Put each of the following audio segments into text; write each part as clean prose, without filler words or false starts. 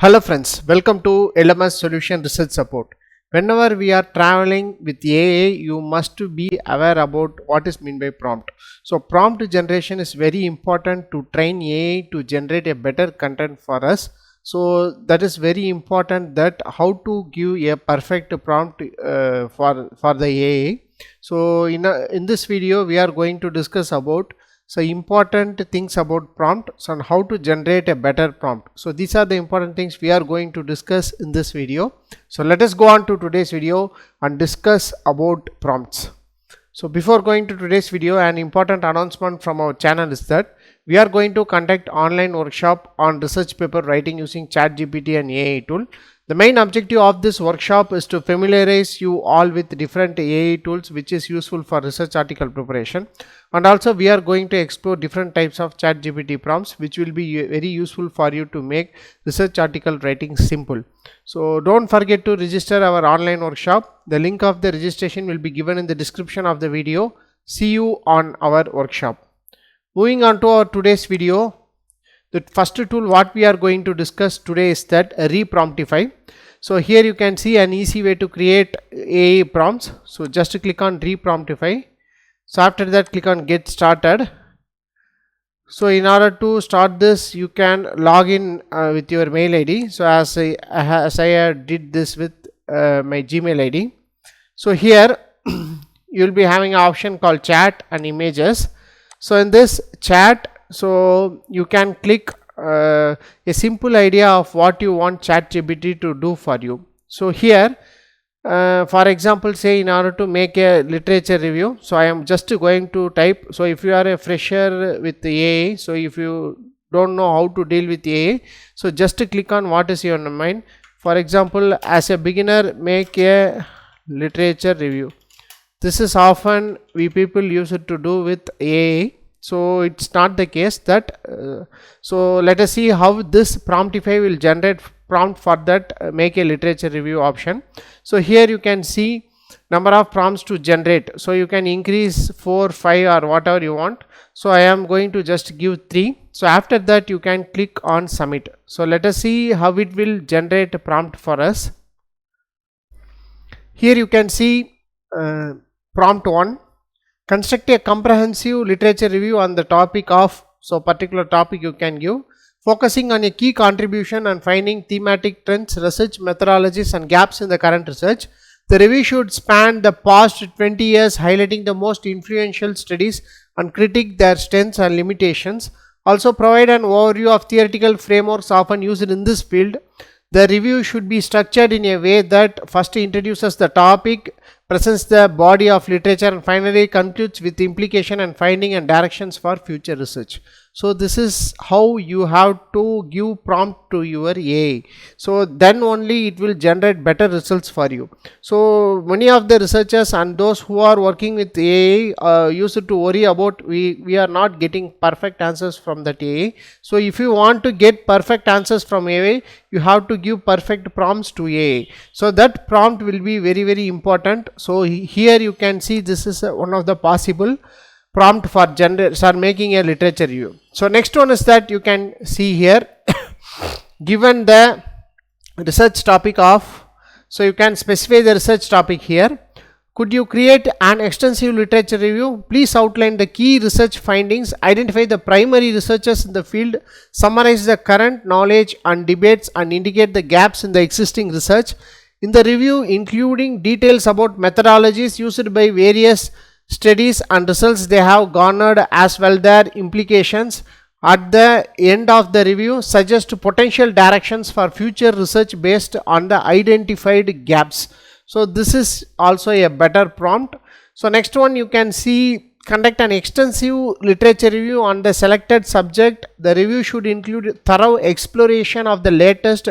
Hello friends, welcome to LMS Solution Research Support. Whenever we are traveling with AI, you must be aware about what is meant by prompt. So prompt generation is very important to train AI to generate a better content for us. So that is very important, that how to give a perfect prompt for the AI. So in this video we are going to discuss about important things about prompts and how to generate a better prompt. So these are the important things we are going to discuss in this video. So let us go on to today's video and discuss about prompts. So before going to today's video, an important announcement from our channel is that we are going to conduct online workshop on research paper writing using ChatGPT and AI tool. The main objective of this workshop is to familiarize you all with different AI tools which is useful for research article preparation, and also we are going to explore different types of ChatGPT prompts which will be very useful for you to make research article writing simple. So don't forget to register our online workshop. The link of the registration will be given in the description of the video. See you on our workshop. Moving on to our today's video, the first tool what we are going to discuss today is that Promptify. So here you can see an easy way to create AI prompts. So just click on Promptify. So after that click on get started. So in order to start this, you can log in with your mail ID. So as I did this with my Gmail ID. So here you will be having an option called chat and images. So in this chat, so you can click a simple idea of what you want ChatGPT to do for you. So here for example, say in order to make a literature review, so I am just going to type. So if you are a fresher with the AI, so if you don't know how to deal with AI, so just click on what is your mind. For example, as a beginner, make a literature review. This is often we people use it to do with AI. So it's not the case that so let us see how this Promptify will generate prompt for that make a literature review option. So here you can see number of prompts to generate. So you can increase 4, 5 or whatever you want. So I am going to just give 3. So after that you can click on submit. So let us see how it will generate a prompt for us. Here you can see prompt 1. Construct a comprehensive literature review on the topic of, so particular topic you can give, focusing on a key contribution and finding thematic trends, research methodologies and gaps in the current research. The review should span the past 20 years, highlighting the most influential studies and critique their strengths and limitations. Also provide an overview of theoretical frameworks often used in this field. The review should be structured in a way that first introduces the topic, presents the body of literature, and finally concludes with implication and finding and directions for future research. So this is how you have to give prompt to your AI. So then only it will generate better results for you. So many of the researchers and those who are working with AI used to worry about we are not getting perfect answers from that AI. So if you want to get perfect answers from AI, you have to give perfect prompts to AI. So that prompt will be very, very important. So here you can see this is one of the possible prompt for making a literature review. So next one is that you can see here given the research topic of, so you can specify the research topic here. Could you create an extensive literature review? Please outline the key research findings, identify the primary researchers in the field, summarize the current knowledge and debates and indicate the gaps in the existing research. In the review, including details about methodologies used by various studies and results they have garnered, as well their implications. At the end of the review, suggest potential directions for future research based on the identified gaps. So this is also a better prompt. So next one you can see, conduct an extensive literature review on the selected subject. The review should include thorough exploration of the latest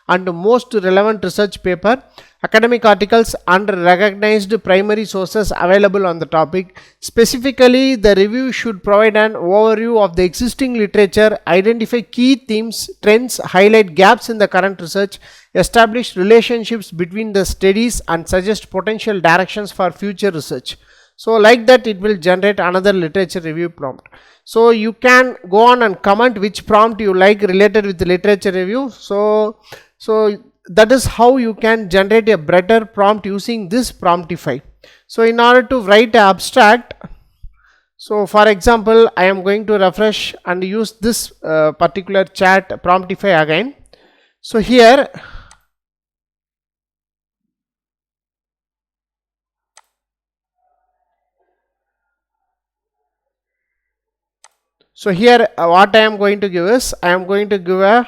and most relevant research paper, academic articles and recognized primary sources available on the topic. Specifically, the review should provide an overview of the existing literature, identify key themes, trends, highlight gaps in the current research, establish relationships between the studies and suggest potential directions for future research. So like that it will generate another literature review prompt. So you can go on and comment which prompt you like related with the literature review. So that is how you can generate a better prompt using this Promptify. So in order to write an abstract, so for example I am going to refresh and use this particular chat Promptify again. So here what I am going to give is, I am going to give a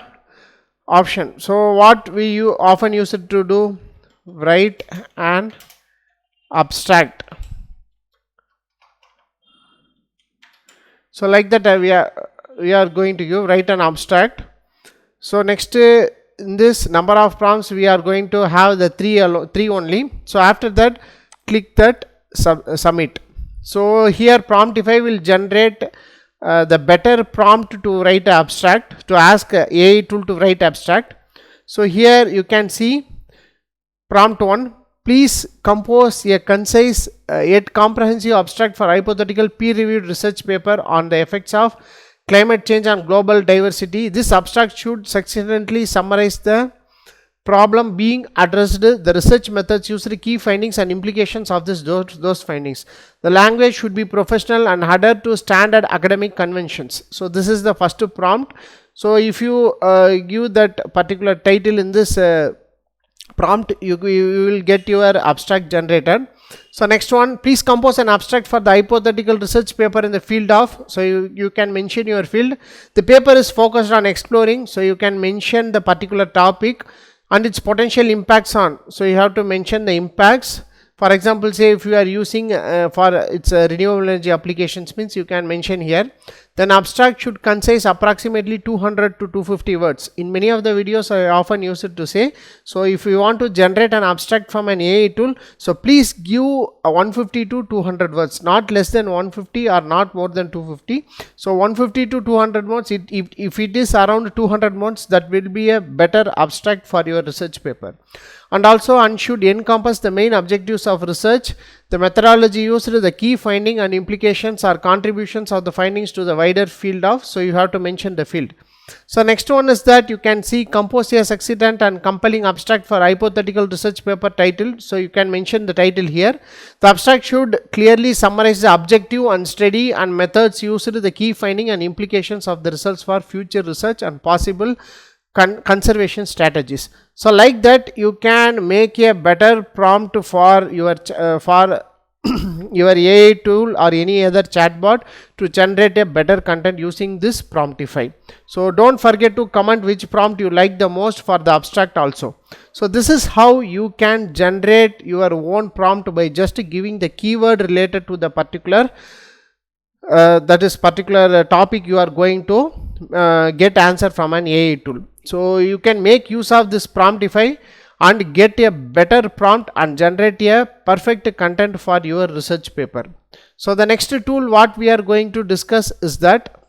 option. So what we often use it to do, write an abstract. So like that we are going to give write an abstract. So next in this number of prompts we are going to have the three only. So after that click that submit. So here Promptify will generate the better prompt to write abstract, to ask AI tool to write abstract. So here you can see prompt 1, please compose a concise yet comprehensive abstract for hypothetical peer reviewed research paper on the effects of climate change on global diversity. This abstract should succinctly summarize the problem being addressed, the research methods used, key findings and implications of those findings. The language should be professional and adhere to standard academic conventions. So this is the first prompt. So if you give that particular title in this prompt, you will get your abstract generated. So next one, please compose an abstract for the hypothetical research paper in the field of, so you can mention your field. The paper is focused on exploring, so you can mention the particular topic and its potential impacts on, so you have to mention the impacts. For example, say if you are using for its renewable energy applications, means you can mention here. Then abstract should concise approximately 200 to 250 words. In many of the videos I often use it to say, so if you want to generate an abstract from an AI tool, so please give 150 to 200 words, not less than 150 or not more than 250. So 150 to 200 words, if it is around 200 words, that will be a better abstract for your research paper. And also should encompass the main objectives of research, the methodology used, the key finding and implications or contributions of the findings to the wider field of, so you have to mention the field. So next one is that you can see compose a succinct and compelling abstract for hypothetical research paper title, so you can mention the title here. The abstract should clearly summarize the objective and study and methods used, the key finding and implications of the results for future research and possible conservation strategies. So like that you can make a better prompt for your your AI tool or any other chatbot to generate a better content using this Promptify. So don't forget to comment which prompt you like the most for the abstract also. So this is how you can generate your own prompt by just giving the keyword related to the particular particular topic you are going to get answer from an AI tool. So you can make use of this Promptify and get a better prompt and generate a perfect content for your research paper. So the next tool what we are going to discuss is that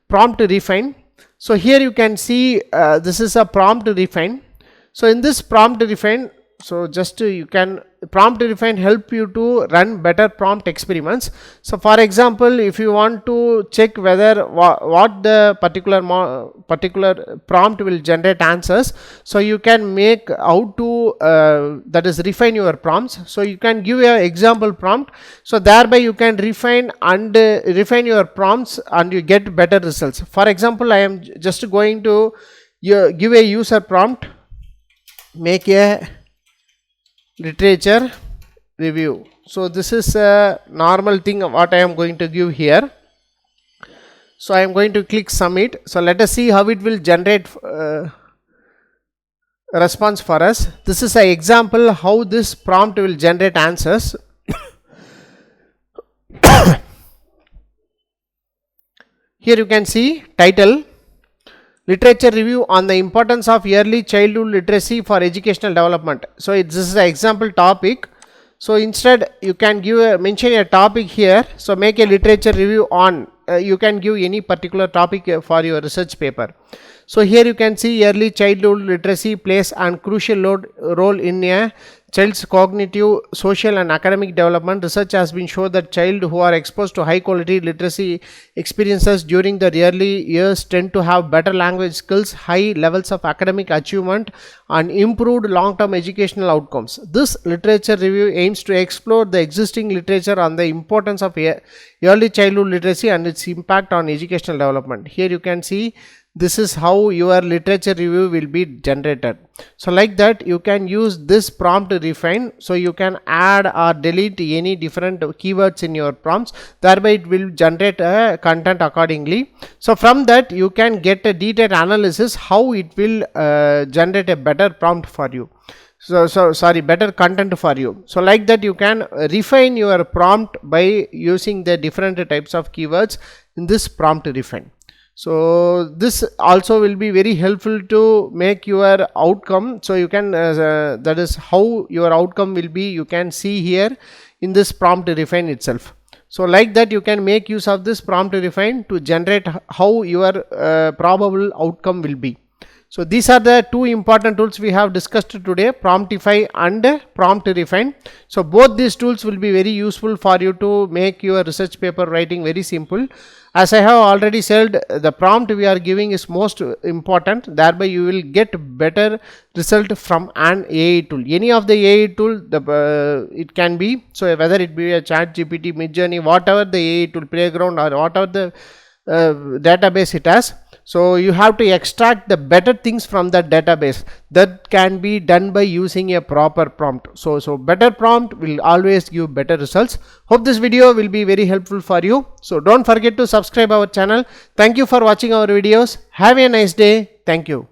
PromptRefine. So here you can see this is a PromptRefine. So in this PromptRefine, so just you can PromptRefine help you to run better prompt experiments. So for example, if you want to check whether what the particular prompt will generate answers, so you can make how to that is refine your prompts. So you can give an example prompt, so thereby you can refine your prompts and you get better results. For example, I am just going to give a user prompt, make a literature review. So this is a normal thing what I am going to give here. So I am going to click submit. So let us see how it will generate a response for us. This is an example how this prompt will generate answers. Here you can see title, literature review on the importance of early childhood literacy for educational development. So this is an example topic. So instead you can mention a topic here. So make a literature review on, you can give any particular topic for your research paper. So here you can see early childhood literacy plays a crucial role in a child's cognitive, social and academic development. Research has been shown that children who are exposed to high quality literacy experiences during the early years tend to have better language skills, high levels of academic achievement and improved long-term educational outcomes. This literature review aims to explore the existing literature on the importance of early childhood literacy and its impact on educational development. Here you can see this is how your literature review will be generated. So like that you can use this PromptRefine, so you can add or delete any different keywords in your prompts, thereby it will generate a content accordingly. So from that you can get a detailed analysis how it will generate a better prompt for you. Better content for you. So like that you can refine your prompt by using the different types of keywords in this PromptRefine. So this also will be very helpful to make your outcome. So you can that is how your outcome will be, you can see here in this PromptRefine itself. So like that you can make use of this PromptRefine to generate how your probable outcome will be. So these are the two important tools we have discussed today, Promptify and PromptRefine. So both these tools will be very useful for you to make your research paper writing very simple. As I have already said, the prompt we are giving is most important, thereby you will get better result from an AI tool. Any of the AI tool, it can be, so whether it be a ChatGPT, Midjourney, whatever the AI tool, Playground or whatever the database it has. So you have to extract the better things from that database. That can be done by using a proper prompt. So better prompt will always give better results. Hope this video will be very helpful for you. So don't forget to subscribe our channel. Thank you for watching our videos. Have a nice day. Thank you.